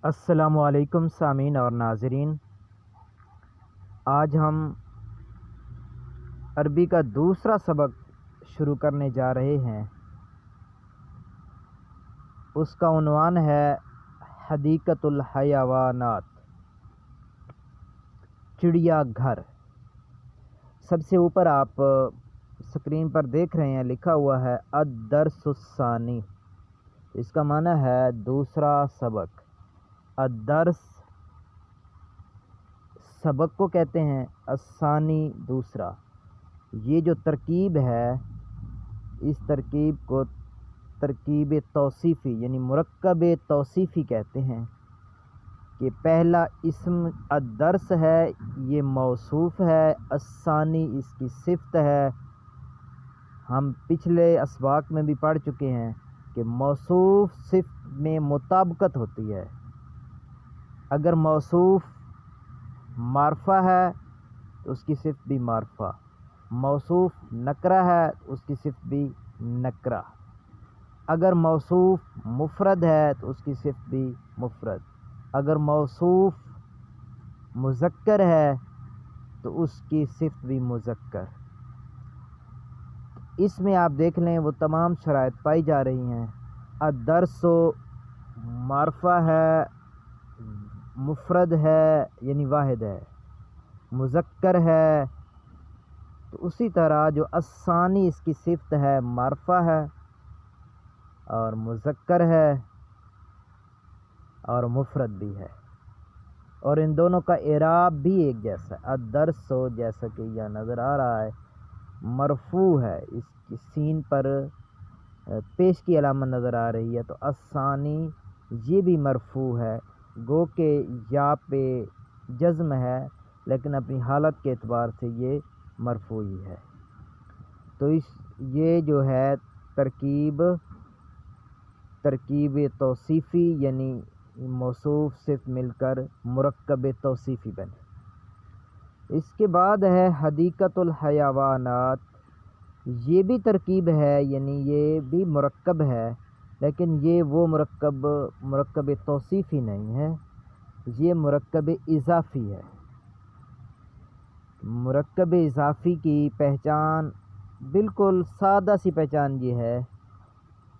السلام علیکم سامعین اور ناظرین، آج ہم عربی کا دوسرا سبق شروع کرنے جا رہے ہیں۔ اس کا عنوان ہے حدیقۃ الحیوانات، چڑیا گھر۔ سب سے اوپر آپ اسکرین پر دیکھ رہے ہیں لکھا ہوا ہے الدرس الثانی، اس کا معنی ہے دوسرا سبق۔ الدرس سبق کو کہتے ہیں، الثانی دوسرا۔ یہ جو ترکیب ہے اس ترکیب کو ترکیب توصیفی یعنی مرکب توصیفی کہتے ہیں، کہ پہلا اسم الدرس ہے، یہ موصوف ہے، الثانی اس کی صفت ہے۔ ہم پچھلے اسباق میں بھی پڑھ چکے ہیں کہ موصوف صفت میں مطابقت ہوتی ہے۔ اگر موصوف معرفہ ہے تو اس کی صفت بھی معرفہ، موصوف نکرہ ہے تو اس کی صفت بھی نکرہ، اگر موصوف مفرد ہے تو اس کی صفت بھی مفرد، اگر موصوف مذکر ہے تو اس کی صفت بھی مذکر۔ اس میں آپ دیکھ لیں وہ تمام شرائط پائی جا رہی ہیں۔ الدرس معرفہ ہے، مفرد ہے یعنی واحد ہے، مذکر ہے، تو اسی طرح جو الثانی اس کی صفت ہے معرفہ ہے اور مذکر ہے اور مفرد بھی ہے، اور ان دونوں کا اعراب بھی ایک جیسا ہے۔ الدرس جیسا کہ یہ نظر آ رہا ہے مرفوع ہے، اس کی سین پر پیش کی علامت نظر آ رہی ہے، تو الثانی یہ بھی مرفوع ہے، گو کہ یا پہ جزم ہے لیکن اپنی حالت کے اعتبار سے یہ مرفوع ہی ہے۔ تو یہ جو ہے ترکیب توصیفی یعنی موصوف صرف مل کر مرکب توصیفی بنے۔ اس کے بعد ہے حدیقۃ الحیوانات، یہ بھی ترکیب ہے یعنی یہ بھی مرکب ہے، لیکن یہ وہ مرکب توصیفی نہیں ہے، یہ مرکب اضافی ہے۔ مرکب اضافی کی پہچان بالکل سادہ سی پہچان یہ ہے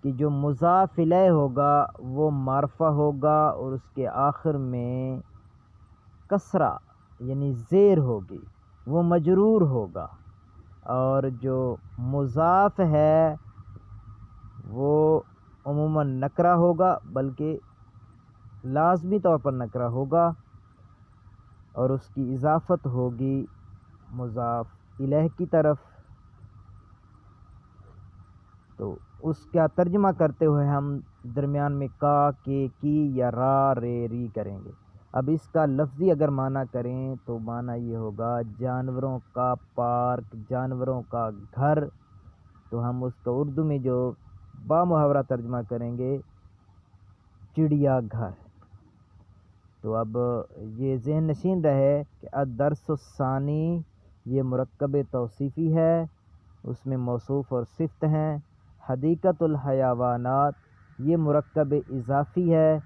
کہ جو مضاف الیہ ہوگا وہ معرفہ ہوگا اور اس کے آخر میں کسرہ یعنی زیر ہوگی، وہ مجرور ہوگا، اور جو مضاف ہے وہ عموماً نکرہ ہوگا، بلکہ لازمی طور پر نکرہ ہوگا، اور اس کی اضافت ہوگی مضاف الیہ کی طرف۔ تو اس کا ترجمہ کرتے ہوئے ہم درمیان میں کا، کے، کی یا را، رے، ری کریں گے۔ اب اس کا لفظی اگر معنی کریں تو معنی یہ ہوگا جانوروں کا پارک، جانوروں کا گھر، تو ہم اس کا اردو میں جو بامحاورہ ترجمہ کریں گے چڑیا گھر۔ تو اب یہ ذہن نشین رہے کہ الدرس الثانی یہ مرکب توصیفی ہے، اس میں موصوف اور صفت ہیں۔ حدیقۃ الحیوانات یہ مرکب اضافی ہے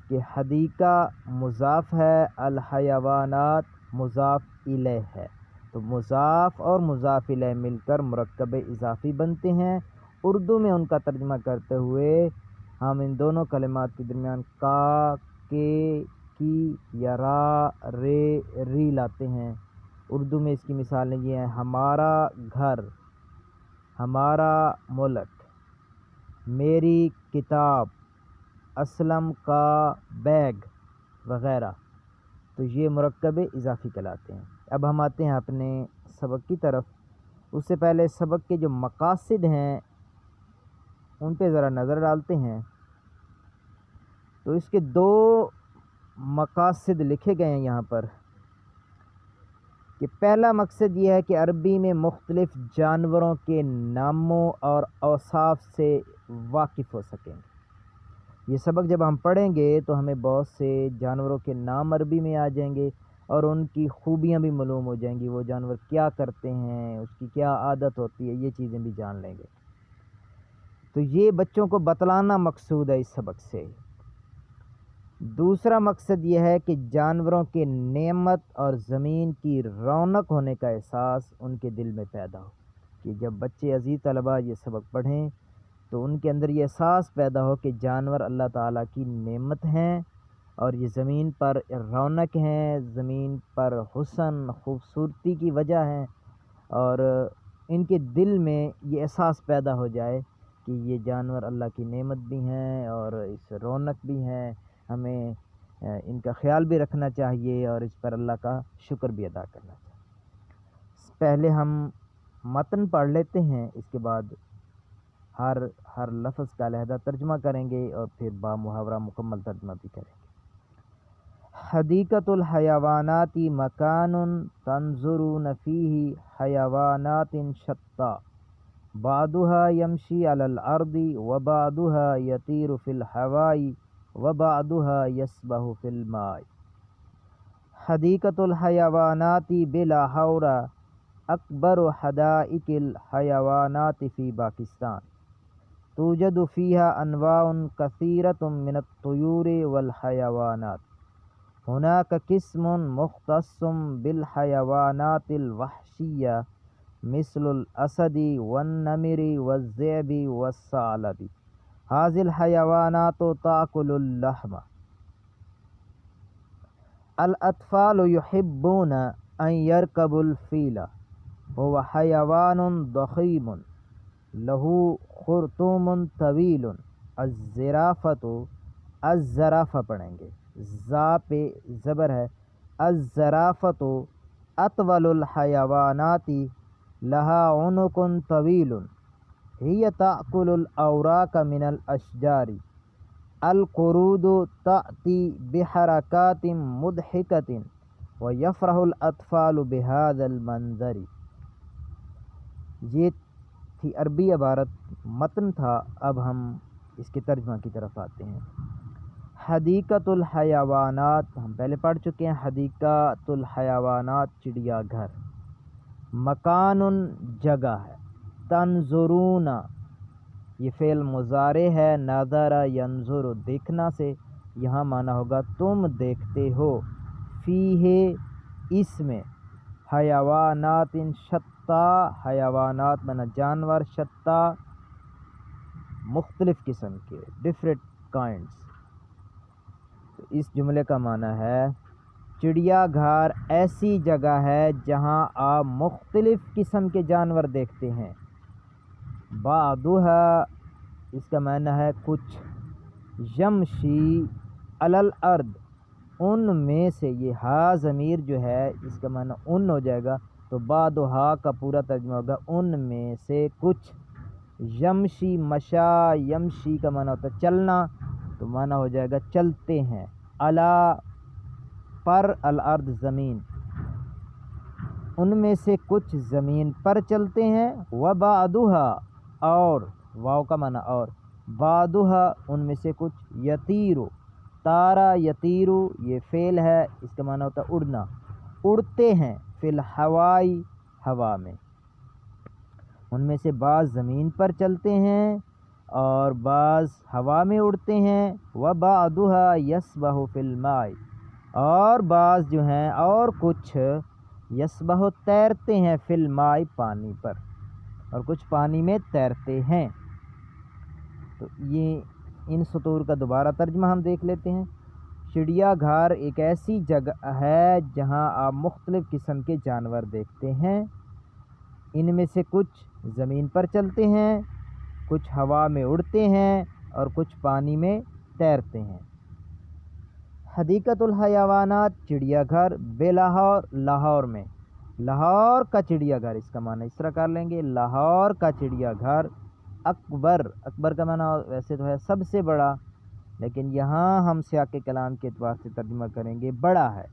کہ حدیقہ مضاف ہے، الحیوانات مضاف الیہ ہے، تو مضاف اور مضاف الیہ مل کر مرکب اضافی بنتے ہیں۔ اردو میں ان کا ترجمہ کرتے ہوئے ہم ان دونوں کلمات کے درمیان کا، کے، کی یا را، رے، ری لاتے ہیں۔ اردو میں اس کی مثالیں یہ ہیں: ہمارا گھر، ہمارا ملک، میری کتاب، اسلم کا بیگ وغیرہ، تو یہ مرکب اضافی کہلاتے ہیں۔ اب ہم آتے ہیں اپنے سبق کی طرف۔ اس سے پہلے سبق کے جو مقاصد ہیں ان پہ ذرا نظر ڈالتے ہیں۔ تو اس کے دو مقاصد لکھے گئے ہیں یہاں پر، کہ پہلا مقصد یہ ہے کہ عربی میں مختلف جانوروں کے ناموں اور اوصاف سے واقف ہو سکیں۔ یہ سبق جب ہم پڑھیں گے تو ہمیں بہت سے جانوروں کے نام عربی میں آ جائیں گے اور ان کی خوبیاں بھی معلوم ہو جائیں گی، وہ جانور کیا کرتے ہیں، اس کی کیا عادت ہوتی ہے، یہ چیزیں بھی جان لیں گے۔ تو یہ بچوں کو بتلانا مقصود ہے اس سبق سے۔ دوسرا مقصد یہ ہے کہ جانوروں کے نعمت اور زمین کی رونق ہونے کا احساس ان کے دل میں پیدا ہو، کہ جب بچے عزیز طلباء یہ سبق پڑھیں تو ان کے اندر یہ احساس پیدا ہو کہ جانور اللہ تعالیٰ کی نعمت ہیں اور یہ زمین پر رونق ہیں، زمین پر حسن خوبصورتی کی وجہ ہیں، اور ان کے دل میں یہ احساس پیدا ہو جائے کہ یہ جانور اللہ کی نعمت بھی ہیں اور اس رونق بھی ہیں، ہمیں ان کا خیال بھی رکھنا چاہیے اور اس پر اللہ کا شکر بھی ادا کرنا چاہیے۔ پہلے ہم متن پڑھ لیتے ہیں، اس کے بعد ہر لفظ کا علیحدہ ترجمہ کریں گے اور پھر با محاورہ مکمل ترجمہ بھی کریں گے۔ حدیقۃ الحیوانات مکان تنظرون فیہ حیوانات شتیٰ بعضها یمشی علی الارض وبعضها یطیر فی الہواء وبعضها یسبح فی الماء۔ حدیقۃ الحیوانات بلاہور اکبر حدائق الحیوانات فی پاکستان، توجد فيها أنواع كثيرة من الطيور والحيوانات، هناك قسم مختص بالحيوانات الوحشية مثل الأسد والنمر والذئب والثعلب، هذه الحيوانات تأكل اللحم۔ الأطفال يحبون أن يركبوا الفيل، هو حيوان ضخيم لہو خرطوم طویل۔ الزرافہ پڑھیں گے، زا پہ زبر ہے، الزرافۃ اطول الحیوانات لہا عنق طویل، ہی تأکل الاوراق من الاشجار، القرود تأتی بحرکات مضحکۃ ویفرح الاطفال بهذا المنظر۔ یہ تھی عربی عبارت، متن تھا، اب ہم اس کے ترجمہ کی طرف آتے ہیں۔ حدیقۃ الحیوانات ہم پہلے پڑھ چکے ہیں، حدیقۃ الحیوانات چڑیا گھر، مکان جگہ ہے، تنظرون یہ فعل مضارع ہے، نظر ینظر دیکھنا سے، یہاں معنی ہوگا تم دیکھتے ہو، فیہ اس میں، حیوانات شتیٰ حیوانات معنی جانور، شتیٰ مختلف قسم کے، ڈفرینٹ کائنڈس۔ تو اس جملے کا معنی ہے چڑیا گھر ایسی جگہ ہے جہاں آپ مختلف قسم کے جانور دیکھتے ہیں۔ بعضها اس کا معنی ہے کچھ، یمشی علی الارض ان میں سے، یہ ہا ضمیر جو ہے اس کا معنی ان ہو جائے گا، تو بعضها کا پورا ترجمہ ہوگا ان میں سے کچھ، یمشی مشا یمشی کا معنی ہوتا ہے چلنا، تو معنی ہو جائے گا چلتے ہیں، علی پر الارض زمین، ان میں سے کچھ زمین پر چلتے ہیں، وبعضها اور واو کا معنی اور، بعضها ان میں سے کچھ، یطیرو تارا یطیرو یہ فعل ہے، اس کا معنی ہوتا ہے اڑنا، اڑتے ہیں، فی الہواء ہوا میں، ان میں سے بعض زمین پر چلتے ہیں اور بعض ہوا میں اڑتے ہیں، وبعضها یسبح فی الماء اور بعض جو ہیں اور کچھ یسبح تیرتے ہیں، فی الماء پانی پر، اور کچھ پانی میں تیرتے ہیں۔ تو یہ ان سطور کا دوبارہ ترجمہ ہم دیکھ لیتے ہیں۔ چڑیا گھر ایک ایسی جگہ ہے جہاں آپ مختلف قسم کے جانور دیکھتے ہیں، ان میں سے کچھ زمین پر چلتے ہیں، کچھ ہوا میں اڑتے ہیں اور کچھ پانی میں تیرتے ہیں۔ حدیقۃ الحیوانات چڑیا گھر بلاہور لاہور میں، لاہور کا چڑیا گھر اس کا معنی اس طرح کر لیں گے، لاہور کا چڑیا گھر اکبر، اکبر کا معنی ویسے تو ہے سب سے بڑا، لیکن یہاں ہم سیاق کلام کے اعتبار سے ترجمہ کریں گے بڑا ہے،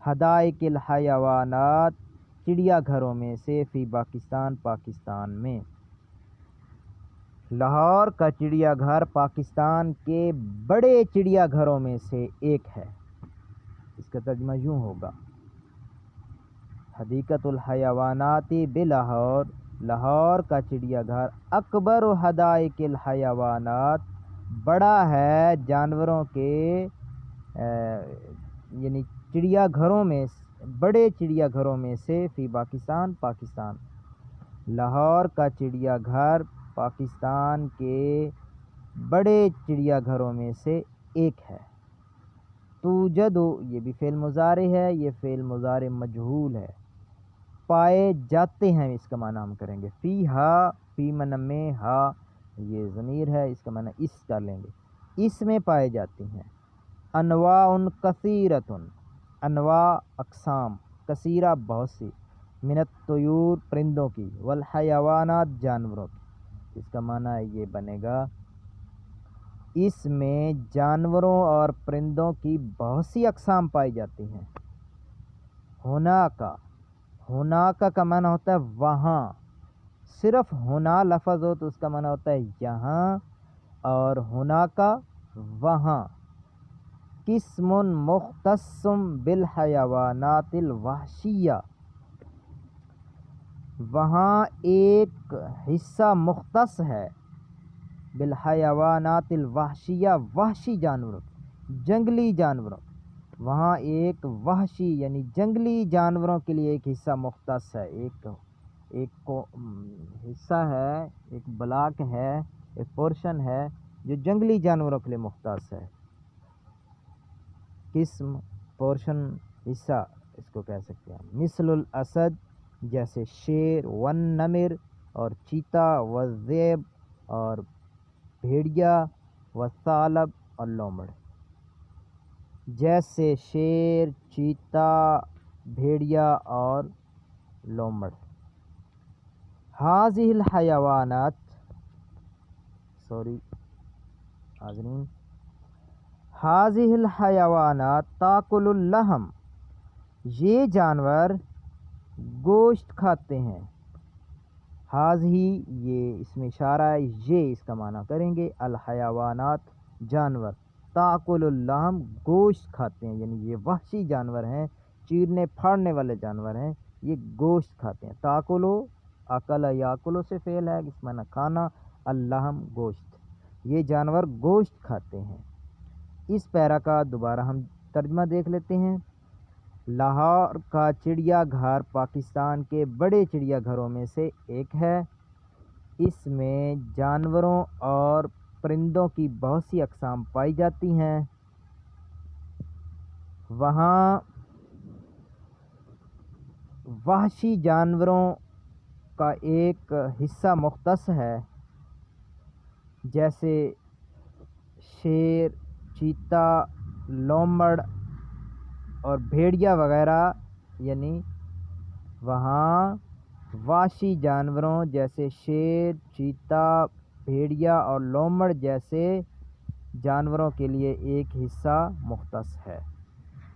حدائق الحیوانات چڑیا گھروں میں سے، فی پاکستان پاکستان میں، لاہور کا چڑیا گھر پاکستان کے بڑے چڑیا گھروں میں سے ایک ہے۔ اس کا ترجمہ یوں ہوگا، حدیقۃ الحیوانات بلاہور لاہور کا چڑیا گھر اکبر حدائق الحیوانات بڑا ہے جانوروں کے یعنی چڑیا گھروں میں، بڑے چڑیا گھروں میں سے، فی پاکستان، پاکستان، لاہور کا چڑیا گھر پاکستان کے بڑے چڑیا گھروں میں سے ایک ہے۔ توجد، یہ بھی فعل مضارع ہے، یہ فعل مضارع مجہول ہے، پائے جاتے ہیں، اس کا معنی ہم کریں گے فی ہا، فی من میں، ہا یہ ضمیر ہے، اس کا معنی اس کر لیں گے، اس میں پائے جاتی ہیں۔ انواع کثیرۃ، انواع اقسام، کثیرہ بہت سی، من الطیور پرندوں کی، والحیوانات جانوروں کی، اس کا معنی یہ بنے گا اس میں جانوروں اور پرندوں کی بہت سی اقسام پائی جاتی ہیں۔ ہونا کا معنی ہوتا ہے وہاں، صرف ہونا لفظ ہو تو اس کا معنی ہوتا ہے یہاں، اور ہونا کا وہاں۔ قسم مختص بالحیوانات الوحشیہ، وہاں ایک حصہ مختص ہے بالحیوانات الوحشیہ، وحشی جانوروں، جنگلی جانوروں، وہاں ایک وحشی یعنی جنگلی جانوروں کے لیے ایک حصہ مختص ہے، ایک حصہ ہے، ایک بلاک ہے، ایک پورشن ہے جو جنگلی جانوروں کے لیے مختص ہے۔ قسم، پورشن، حصہ اس کو کہہ سکتے ہیں۔ مثل الاسد، جیسے شیر، والنمر اور چیتا، والذئب اور بھیڑیا، والثعلب اور لومڑ، جیسے شیر، چیتا، بھیڑیا اور لومڑ۔ ہذہ الحیوانات، ناظرین، ہذہ الحیوانات تاکل اللحم، یہ جانور گوشت کھاتے ہیں۔ ہذہ یہ اس میں اشارہ ہے، یہ اس کا معنی کریں گے الحیوانات جانور، تاکل اللحم گوشت کھاتے ہیں، یعنی یہ وحشی جانور ہیں، چیرنے پھاڑنے والے جانور ہیں، یہ گوشت کھاتے ہیں۔ تاکلو، اکل یاکلو سے فعل ہے، اس معنی کھانا، اللحم گوشت، یہ جانور گوشت کھاتے ہیں۔ اس پیرا کا دوبارہ ہم ترجمہ دیکھ لیتے ہیں۔ لاہور کا چڑیا گھر پاکستان کے بڑے چڑیا گھروں میں سے ایک ہے، اس میں جانوروں اور پرندوں کی بہت سی اقسام پائی جاتی ہیں، وہاں وحشی جانوروں کا ایک حصہ مختص ہے، جیسے شیر، چیتا، لومڑ اور بھیڑیا وغیرہ، یعنی وہاں وحشی جانوروں جیسے شیر، چیتا، بھیڑیا اور لومڑ جیسے جانوروں کے لیے ایک حصہ مختص ہے،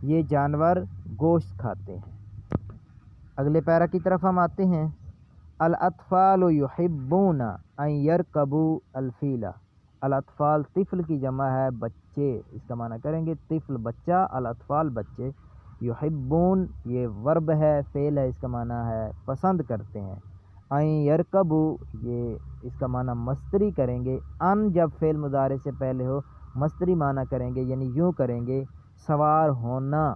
یہ جانور گوشت کھاتے ہیں۔ اگلے پیرا کی طرف ہم آتے ہیں۔ الاطفال یحبون ان یرکبوا الفیل، الاطفال طفل کی جمع ہے بچے، اس کا معنی کریں گے طفل بچہ، الاطفال بچے، یحبون یہ ورب ہے، فعل ہے، اس کا معنی ہے پسند کرتے ہیں، ان یرکبوا یہ اس کا معنی مصدری کریں گے، ان جب فعل مضارع سے پہلے ہو مصدری معنی کریں گے، یعنی یوں کریں گے سوار ہونا،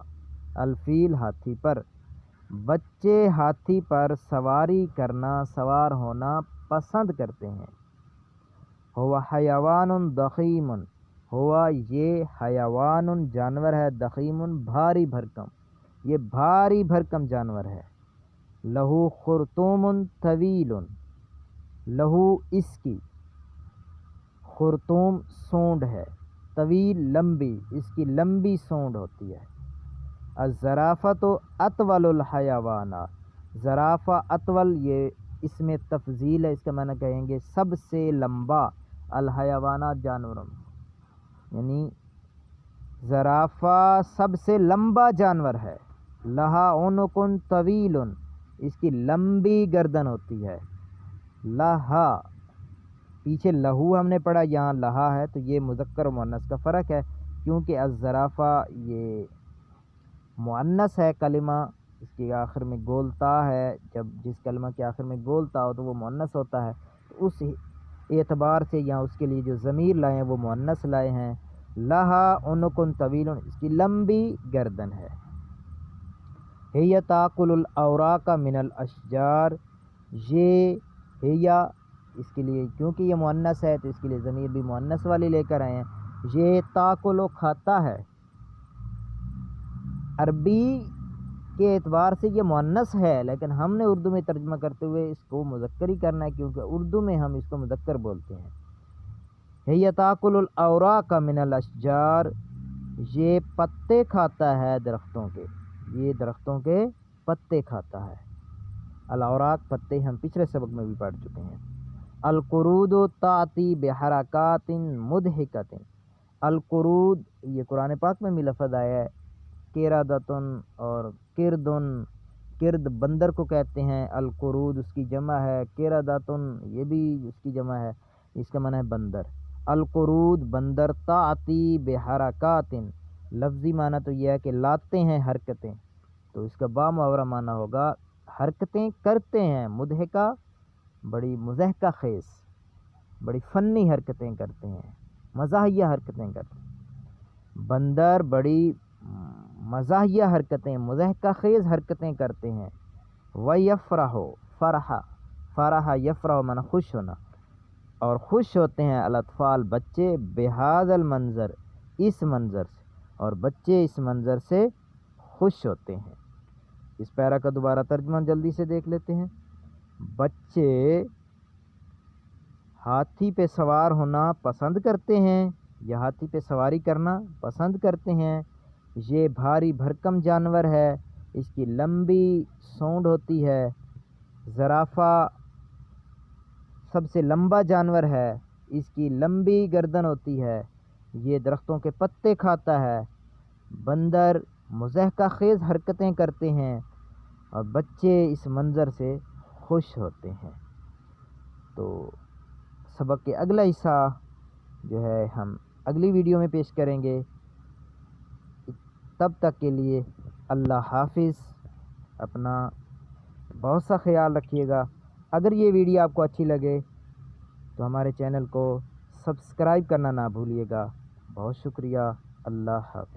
الفیل ہاتھی پر، بچے ہاتھی پر سواری کرنا، سوار ہونا پسند کرتے ہیں۔ ہوا حیوان ضخیم، ہوا یہ حیوان جانور ہے، ضخیم بھاری بھرکم، یہ بھاری بھرکم جانور ہے۔ لہو خرطوم طویل، لہو اس کی، خرطوم سونڈ ہے، طویل لمبی، اس کی لمبی سونڈ ہوتی ہے۔ الزرافۃ اطول الحیوانات، زرافہ اطول یہ اس میں تفضیل ہے، اس کا معنی کہیں گے سب سے لمبا، الحیوانات جانوروں میں، یعنی زرافہ سب سے لمبا جانور ہے۔ لہا عنق طویل، اس کی لمبی گردن ہوتی ہے۔ لہا، پیچھے لہو ہم نے پڑھا، یہاں لہا ہے، تو یہ مذکر و مؤنث کا فرق ہے، کیونکہ الزرافہ یہ مؤنث ہے کلمہ، اس کے آخر میں گول تا ہے، جب جس کلمہ کے آخر میں گول تا ہو تو وہ مؤنث ہوتا ہے، تو اس اعتبار سے یہاں اس کے لیے جو ضمیر لائے ہیں وہ مؤنث لائے ہیں۔ لہا عنقن طویل، اس کی لمبی گردن ہے۔ ہی تاکل الاوراق من الاشجار، یہ ہیا اس کے لیے کیونکہ یہ مؤنث ہے تو اس کے لیے ضمیر بھی مؤنث والی لے کر آئے ہیں۔ یہ تاکل و کھاتا ہے، عربی کے اعتبار سے یہ مؤنث ہے، لیکن ہم نے اردو میں ترجمہ کرتے ہوئے اس کو مذکر ہی کرنا ہے، کیونکہ اردو میں ہم اس کو مذکر بولتے ہیں۔ ہی تاکل الاوراق من الاشجار، یہ پتے کھاتا ہے درختوں کے، یہ درختوں کے پتے کھاتا ہے۔ الاوراق پتے ہم پچھلے سبق میں بھی پڑھ چکے ہیں۔ القرود تاتی بحرکات مضحکۃ، القرود یہ قرآن پاک میں بھی لفظ آیا ہے، قردۃ اور کردن، کرد بندر کو کہتے ہیں، القرود اس کی جمع ہے، قردۃ یہ بھی اس کی جمع ہے، اس کا معنی ہے بندر۔ القرود بندر، تاتی بحرکات لفظی معنی تو یہ ہے کہ لاتے ہیں حرکتیں، تو اس کا با محاورہ معنی ہوگا حرکتیں کرتے ہیں، مضحکہ بڑی مضحکہ خیز، بڑی فنی حرکتیں کرتے ہیں، مزاحیہ حرکتیں کرتے ہیں۔ بندر بڑی مزاحیہ حرکتیں، مضحکہ خیز حرکتیں کرتے ہیں۔ وَيَفْرَحُ فرحہ، فرحہ یفرح معنی خوش ہونا، اور خوش ہوتے ہیں الاطفال بچے، بہذا المنظر اس منظر سے، اور بچے اس منظر سے خوش ہوتے ہیں۔ اس پیرا کا دوبارہ ترجمہ جلدی سے دیکھ لیتے ہیں۔ بچے ہاتھی پہ سوار ہونا پسند کرتے ہیں، یا ہاتھی پہ سواری کرنا پسند کرتے ہیں۔ یہ بھاری بھرکم جانور ہے، اس کی لمبی سونڈ ہوتی ہے۔ زرافہ سب سے لمبا جانور ہے، اس کی لمبی گردن ہوتی ہے، یہ درختوں کے پتے کھاتا ہے۔ بندر مضحکہ خیز حرکتیں کرتے ہیں، اور بچے اس منظر سے خوش ہوتے ہیں۔ تو سبق کے اگلا حصہ جو ہے ہم اگلی ویڈیو میں پیش کریں گے۔ تب تک کے لیے اللہ حافظ، اپنا بہت سا خیال رکھیے گا۔ اگر یہ ویڈیو آپ کو اچھی لگے تو ہمارے چینل کو سبسکرائب کرنا نہ بھولیے گا۔ بہت شکریہ، اللہ حافظ۔